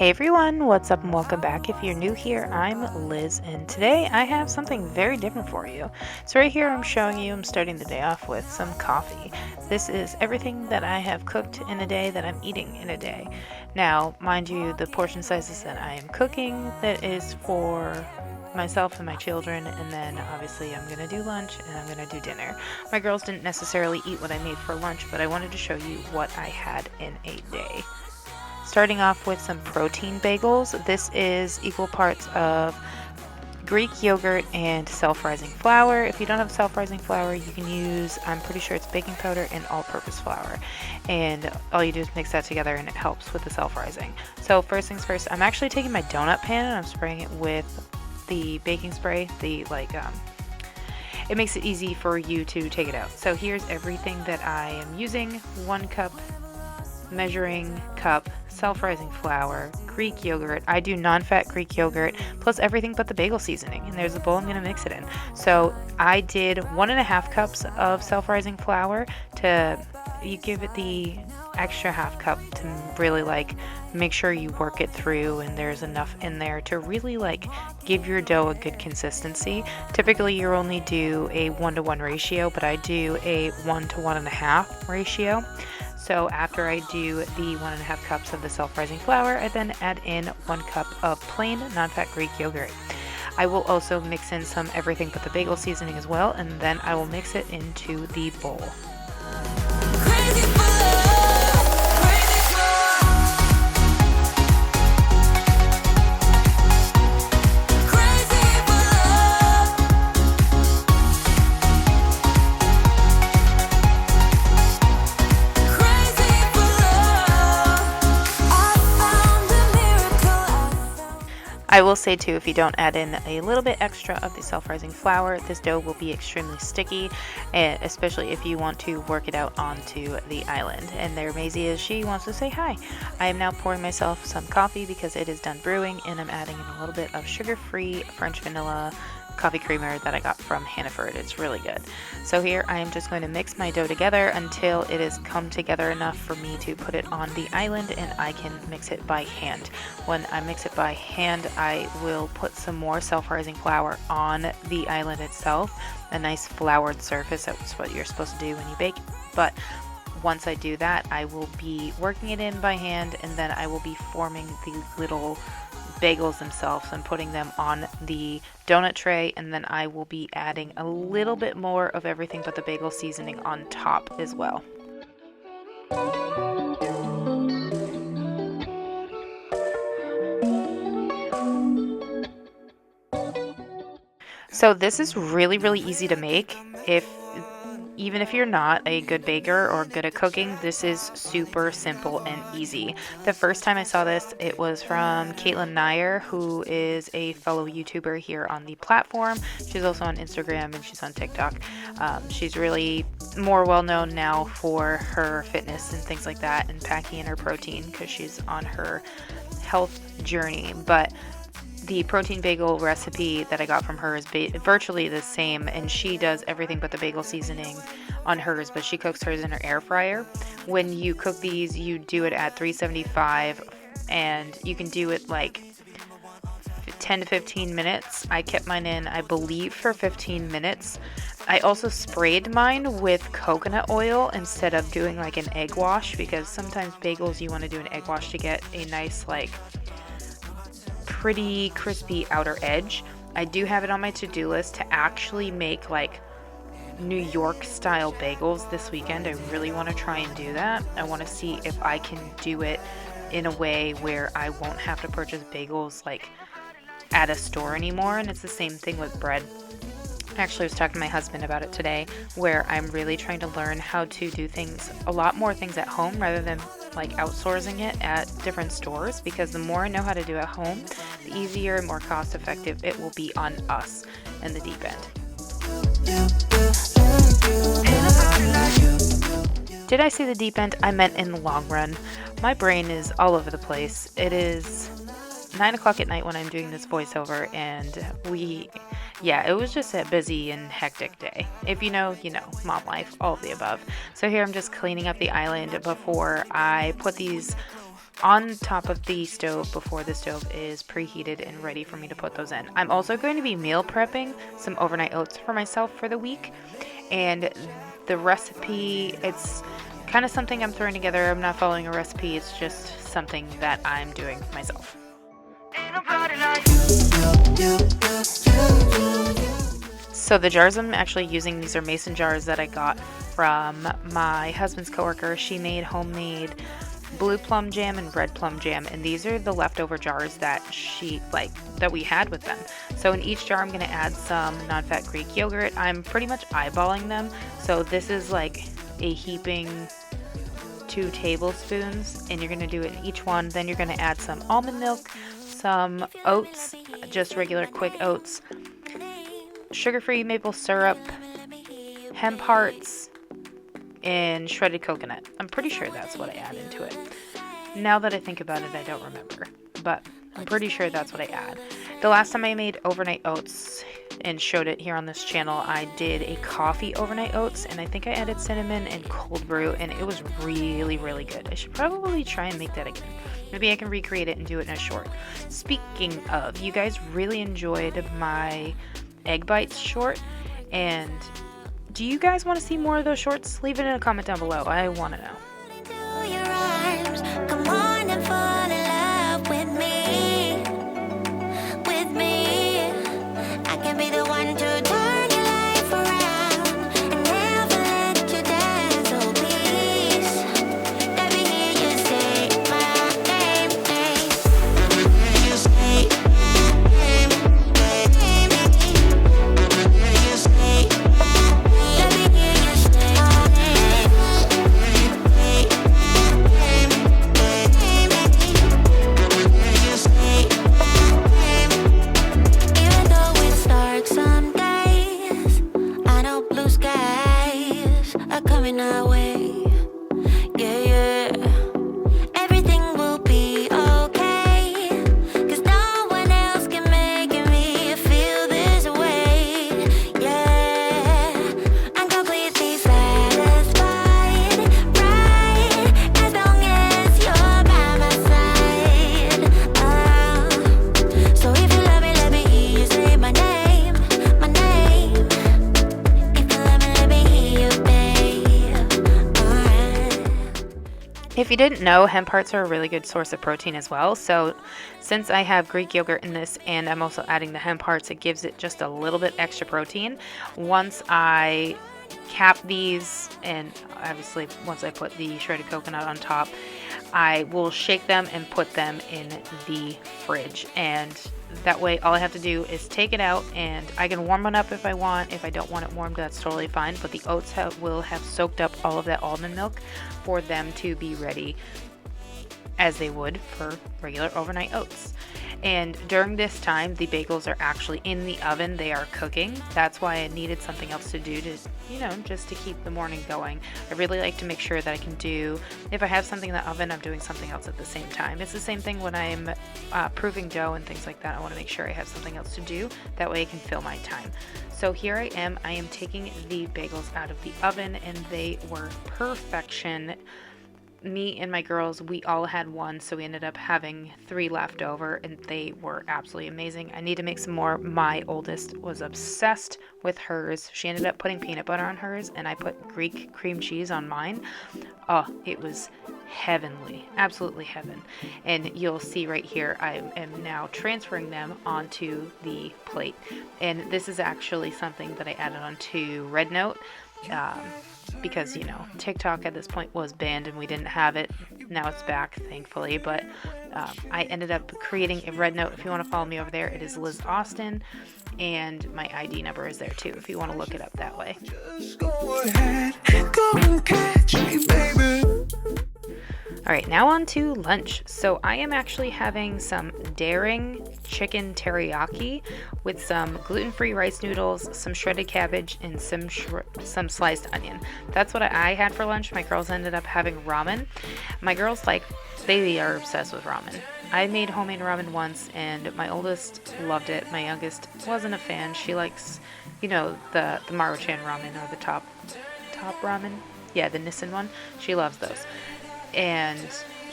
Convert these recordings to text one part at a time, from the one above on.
Hey everyone, what's up and welcome back. If you're new here, I'm Liz and today I have something very different for you. So right here I'm showing you, I'm starting the day off with some coffee. This is everything that I have cooked in a day that I'm eating in a day. Now, mind you, the portion sizes that I am cooking, that is for myself and my children, and then obviously I'm going to do lunch and I'm going to do dinner. My girls didn't necessarily eat what I made for lunch, but I wanted to show you what I had in a day. Starting off with some protein bagels. This is equal parts of Greek yogurt and self-rising flour. If you don't have self-rising flour, you can use, I'm pretty sure it's baking powder and all-purpose flour. And all you do is mix that together and it helps with the self-rising. So first things first, I'm actually taking my donut pan and I'm spraying it with the baking spray, it makes it easy for you to take it out. So here's everything that I am using. 1 cup measuring cup self-rising flour, Greek yogurt. I do non-fat Greek yogurt plus everything but the bagel seasoning, and there's a bowl I'm going to mix it in. So I did 1.5 cups of self-rising flour. You give it the extra half cup to really make sure you work it through and there's enough in there to really give your dough a good consistency. Typically you only do a 1-to-1 ratio, but I do a 1 to 1.5 ratio. So after I do the 1.5 cups of the self-rising flour, I then add in 1 cup of plain non-fat Greek yogurt. I will also mix in some everything but the bagel seasoning as well, and then I will mix it into the bowl. I will say too, if you don't add in a little bit extra of the self-rising flour, this dough will be extremely sticky, especially if you want to work it out onto the island. And there Maisie is, she wants to say hi. I am now pouring myself some coffee because it is done brewing, and I'm adding in a little bit of sugar-free French vanilla coffee creamer that I got from Hannaford. It's really good. So here I am just going to mix my dough together until it has come together enough for me to put it on the island, and I can mix it by hand. When I mix it by hand, I will put some more self-rising flour on the island itself, a nice floured surface. That's what you're supposed to do when you bake. But once I do that, I will be working it in by hand, and then I will be forming the little bagels themselves and putting them on the donut tray, and then I will be adding a little bit more of everything but the bagel seasoning on top as well. So this is really, really easy to make. Even if you're not a good baker or good at cooking, this is super simple and easy. The first time I saw this, it was from Caitlin Nair, who is a fellow YouTuber here on the platform. She's also on Instagram and she's on TikTok. She's really more well known now for her fitness and things like that, and packing in her protein because she's on her health journey. But the protein bagel recipe that I got from her is virtually the same, and she does everything but the bagel seasoning on hers, but she cooks hers in her air fryer. When you cook these, you do it at 375, and you can do it 10 to 15 minutes. I kept mine in, I believe, for 15 minutes. I also sprayed mine with coconut oil instead of doing an egg wash, because sometimes bagels you want to do an egg wash to get a nice pretty crispy outer edge. I do have it on my to-do list to actually make New York style bagels this weekend. I really want to try and do that. I want to see if I can do it in a way where I won't have to purchase bagels at a store anymore. And it's the same thing with bread. Actually, I was talking to my husband about it today, where I'm really trying to learn how to do a lot more things at home rather than outsourcing it at different stores, because the more I know how to do at home, the easier and more cost effective it will be on us in the deep end. Did I say the deep end? I meant in the long run. My brain is all over the place. It is 9 o'clock at night when I'm doing this voiceover, and it was just a busy and hectic day. If you know, you know, mom life, all of the above. So here I'm just cleaning up the island before I put these on top of the stove before the stove is preheated and ready for me to put those in. I'm also going to be meal prepping some overnight oats for myself for the week, and the recipe, it's kind of something I'm throwing together. I'm not following a recipe, it's just something that I'm doing myself. So the jars I'm actually using, these are mason jars that I got from my husband's coworker. She made homemade blue plum jam and red plum jam, and these are the leftover jars that that we had with them. So in each jar I'm going to add some non-fat Greek yogurt. I'm pretty much eyeballing them, so this is like a heaping 2 tablespoons, and you're going to do it in each one. Then you're going to add some almond milk, some oats, just regular quick oats, sugar-free maple syrup, hemp hearts, and shredded coconut. I'm pretty sure that's what I add into it. Now that I think about it, I don't remember, but I'm pretty sure that's what I add. The last time I made overnight oats and showed it here on this channel, I did a coffee overnight oats, and I think I added cinnamon and cold brew, and it was really, really good. I should probably try and make that again. Maybe I can recreate it and do it in a short. Speaking of, you guys really enjoyed my egg bites short, and do you guys want to see more of those shorts? Leave it in a comment down below. I want to know. If you didn't know, hemp hearts are a really good source of protein as well. So since I have Greek yogurt in this and I'm also adding the hemp hearts, it gives it just a little bit extra protein. Once I cap these, and obviously once I put the shredded coconut on top, I will shake them and put them in the fridge. And that way all I have to do is take it out, and I can warm it up if I want. If I don't want it warmed, that's totally fine. But the oats will have soaked up all of that almond milk for them to be ready as they would for regular overnight oats. And during this time, the bagels are actually in the oven. They are cooking. That's why I needed something else to do to, just to keep the morning going. I really like to make sure that I can do, if I have something in the oven, I'm doing something else at the same time. It's the same thing when I'm proving dough and things like that. I want to make sure I have something else to do. That way I can fill my time. So here I am taking the bagels out of the oven, and they were perfection. Me and my girls, we all had one, so we ended up having 3 left over, and they were absolutely amazing. I need to make some more. My oldest was obsessed with hers. She ended up putting peanut butter on hers, and I put Greek cream cheese on mine. Oh, it was heavenly, absolutely heaven. And you'll see right here, I am now transferring them onto the plate. And this is actually something that I added onto Red Note. Because TikTok at this point was banned and we didn't have it. Now it's back, thankfully, but I ended up creating a Red Note. If you want to follow me over there, it is Liz Austin, and my ID number is there too if you want to look it up that way. Just go ahead, go and catch me, baby. Alright, now on to lunch. So I am actually having some Daring chicken teriyaki with some gluten-free rice noodles, some shredded cabbage, and some sliced onion. That's what I had for lunch. My girls ended up having ramen. My girls, they are obsessed with ramen. I made homemade ramen once, and my oldest loved it. My youngest wasn't a fan. She likes, the Maruchan ramen, or the top ramen. Yeah, the Nissan one. She loves those. And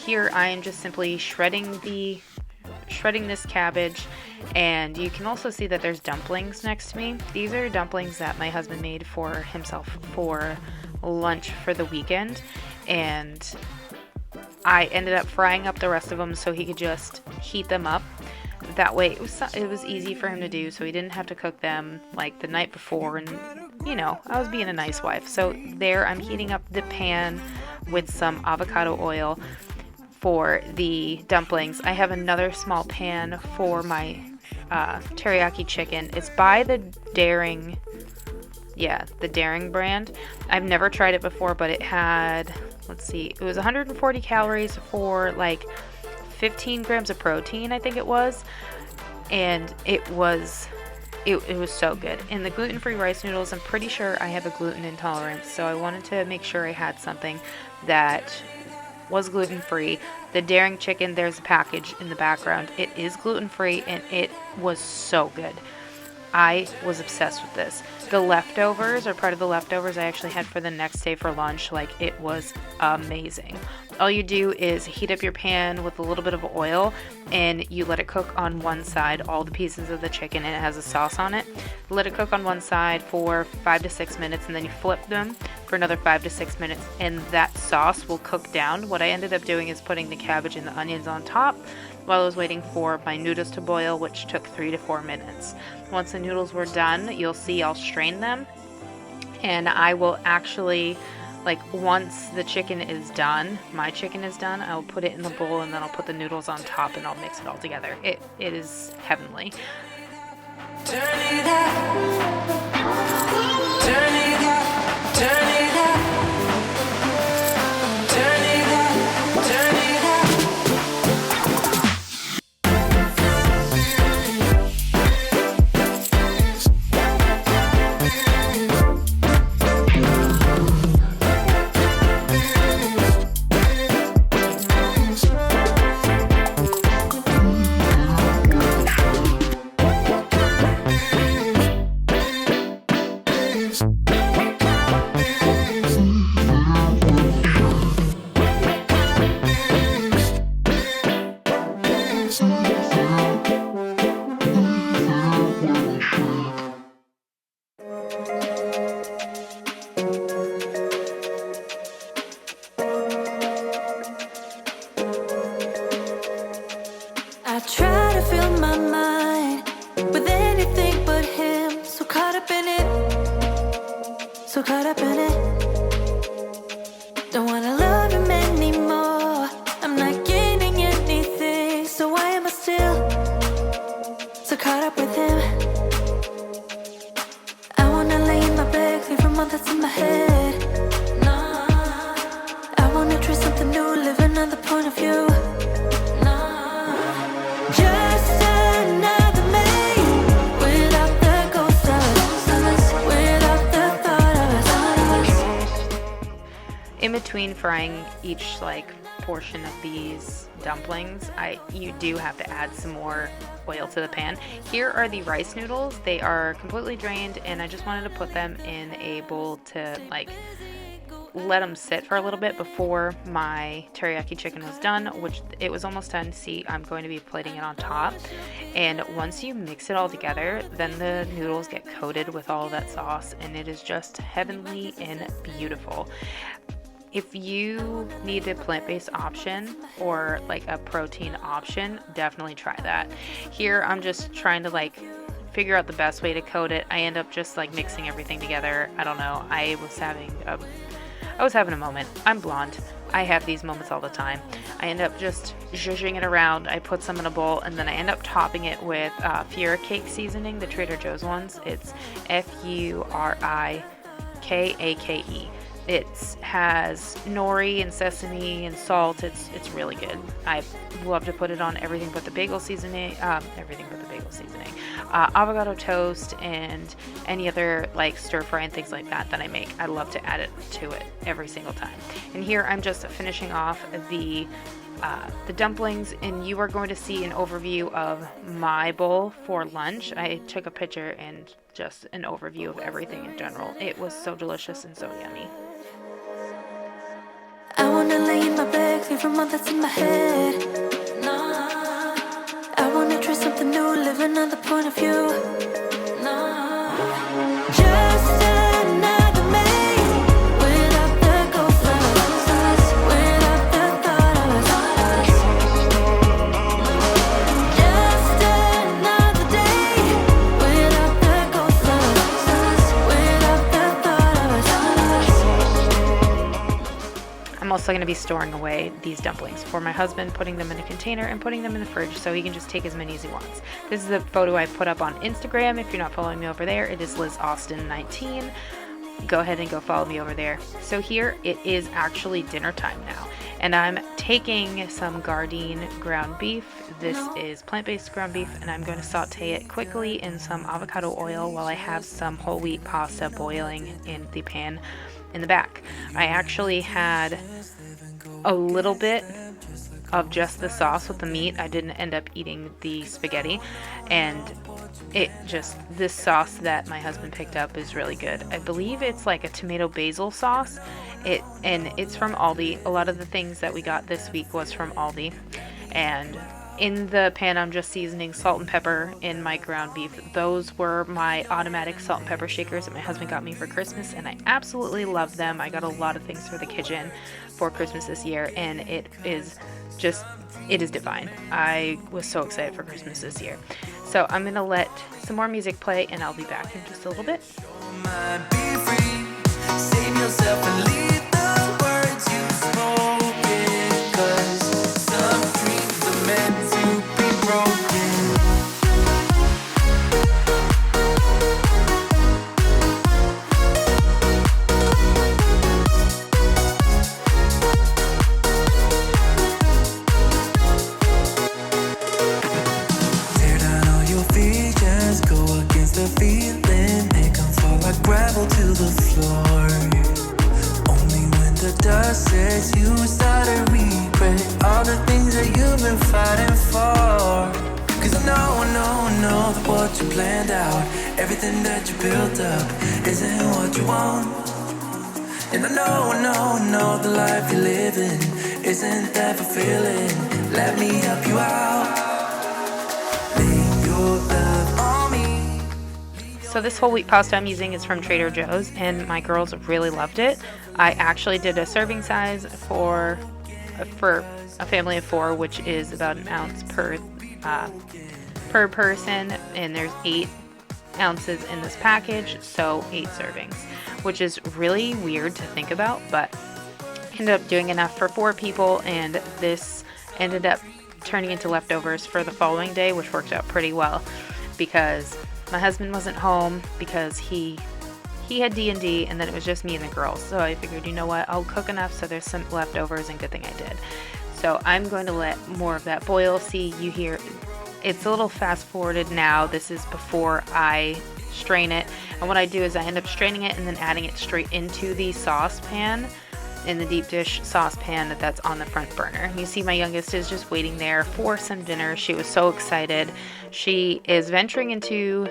here I am just simply shredding this cabbage, and you can also see that there's dumplings next to me. These are dumplings that my husband made for himself for lunch for the weekend, and I ended up frying up the rest of them so he could just heat them up. That way it was easy for him to do, so he didn't have to cook them like the night before, and I was being a nice wife. So there, I'm heating up the pan with some avocado oil for the dumplings. I have another small pan for my teriyaki chicken. It's by the Daring brand. I've never tried it before, but it had, let's see, it was 140 calories for like 15 grams of protein, I think it was, and it was so good. And the gluten-free rice noodles, I'm pretty sure I have a gluten intolerance, so I wanted to make sure I had something that was gluten-free. The Daring chicken, there's a package in the background. It is gluten-free, and it was so good. I was obsessed with this. The leftovers, or part of the leftovers, I actually had for the next day for lunch. Like, it was amazing. All you do is heat up your pan with a little bit of oil, and you let it cook on one side, all the pieces of the chicken, and it has a sauce on it. Let it cook on one side for 5 to 6 minutes, and then you flip them for another 5 to 6 minutes, and that sauce will cook down. What I ended up doing is putting the cabbage and the onions on top while I was waiting for my noodles to boil, which took 3 to 4 minutes. Once the noodles were done, you'll see I'll strain them, and I will actually, like, once the chicken is done, my chicken is done, I'll put it in the bowl, and then I'll put the noodles on top, and I'll mix it all together. It is heavenly. Turn it up. Turn it up. Turn it up. Turn it up. Turn it up. I try to fill my mind with anything but him. So caught up in it. So caught up in it. Don't wanna love him anymore. I'm not gaining anything. So why am I still so caught up with him? I wanna lay in my bed, clear from all that's in my head. Nah, I wanna try something new, live another point of view. Just another me, without the ghost of us, without the thought of us. In between frying each portion of these dumplings, you do have to add some more oil to the pan. Here are the rice noodles. They are completely drained, and I just wanted to put them in a bowl to let them sit for a little bit before my teriyaki chicken was done, which it was almost done. See, I'm going to be plating it on top, and once you mix it all together, then the noodles get coated with all of that sauce, and it is just heavenly and beautiful. If you need a plant-based option or a protein option, definitely try that. Here I'm just trying to figure out the best way to coat it. I end up just mixing everything together. I don't know. I was having a moment. I'm blonde. I have these moments all the time. I end up just zhuzhing it around. I put some in a bowl, and then I end up topping it with Fura cake seasoning, the Trader Joe's ones. It's Furikake. It has nori and sesame and salt. It's really good. I love to put it on everything but the bagel seasoning. Avocado toast and any other stir fry and things like that I make. I love to add it to it every single time. And here I'm just finishing off the dumplings, and you are going to see an overview of my bowl for lunch. I took a picture and just an overview of everything in general. It was so delicious and so yummy. I wanna lay in my bed, clear from all that's in my head. Nah, I wanna try something new, live another point of view. Nah, just another me without the ghost of us, without the thought of us. Just another day without the ghost of us, without the thought of us. I'm also going to be storing away these dumplings for my husband, putting them in a container and putting them in the fridge so he can just take as many as he wants. This is a photo I put up on Instagram. If you're not following me over there, it is Liz Austin 19. Go ahead and go follow me over there. So here it is actually dinner time now, and I'm taking some Gardein ground beef. This is plant-based ground beef, and I'm going to saute it quickly in some avocado oil while I have some whole wheat pasta boiling in the pan in the back. I actually had a little bit of just the sauce with the meat. I didn't end up eating the spaghetti, and this sauce that my husband picked up is really good. I believe it's like a tomato basil sauce. It's from Aldi. A lot of the things that we got this week was from Aldi. And in the pan, I'm just seasoning salt and pepper in my ground beef. Those were my automatic salt and pepper shakers that my husband got me for Christmas, and I absolutely love them. I got a lot of things for the kitchen for Christmas this year, and it is divine. I was so excited for Christmas this year. So I'm going to let some more music play, and I'll be back in just a little bit. Save yourself and leave the words you've spoken, 'cause some dreams are meant to be broken. Tear down all your visions, go against the feeling, make them fall like gravel to the floor. Only when the dust sets, you start to regret all the things that you've been fighting for. 'Cause I know that what you planned out, everything that you built up, isn't what you want. And I know the life you're living isn't that fulfilling. Let me help you out. Lay your love on me. So this whole wheat pasta I'm using is from Trader Joe's, and my girls really loved it. I actually did a serving size for a family of 4, which is about an ounce per person, and there's 8 ounces in this package, so 8 servings, which is really weird to think about, but ended up doing enough for 4 people, and this ended up turning into leftovers for the following day, which worked out pretty well because my husband wasn't home because he had D&D, and then it was just me and the girls. So I figured, you know what, I'll cook enough so there's some leftovers, and good thing I did. So I'm going to let more of that boil. See, you hear it's a little fast forwarded now. This is before I strain it, and what I do is I end up straining it and then adding it straight into the saucepan, in the deep dish saucepan that's on the front burner. You see my youngest is just waiting there for some dinner. She was so excited. She is venturing into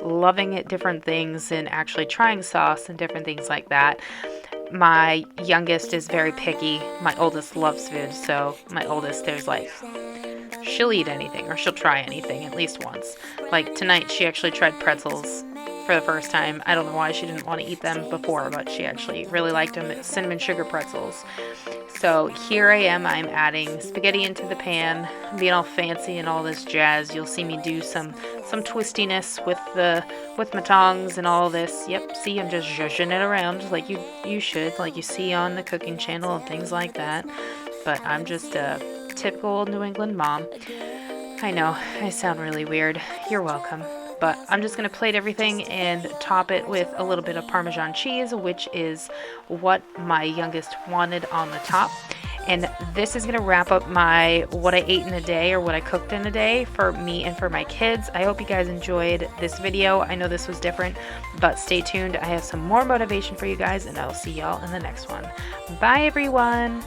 loving it, different things, and actually trying sauce and different things like that. My youngest is very picky. My oldest loves food, so my oldest, there's like, she'll eat anything or she'll try anything at least once. Like tonight, she actually tried pretzels for the first time. I don't know why she didn't want to eat them before, but she actually really liked them. It's cinnamon sugar pretzels. So here I am, I'm adding spaghetti into the pan, being all fancy and all this jazz. You'll see me do some twistiness with my tongs and all this. Yep, see, I'm just zhuzhing it around like you should, like you see on the cooking channel and things like that. But I'm just a typical New England mom. I know, I sound really weird. You're welcome. But I'm just going to plate everything and top it with a little bit of Parmesan cheese, which is what my youngest wanted on the top. And this is going to wrap up what I ate in a day, or what I cooked in a day for me and for my kids. I hope you guys enjoyed this video. I know this was different, but stay tuned. I have some more motivation for you guys, and I'll see y'all in the next one. Bye, everyone.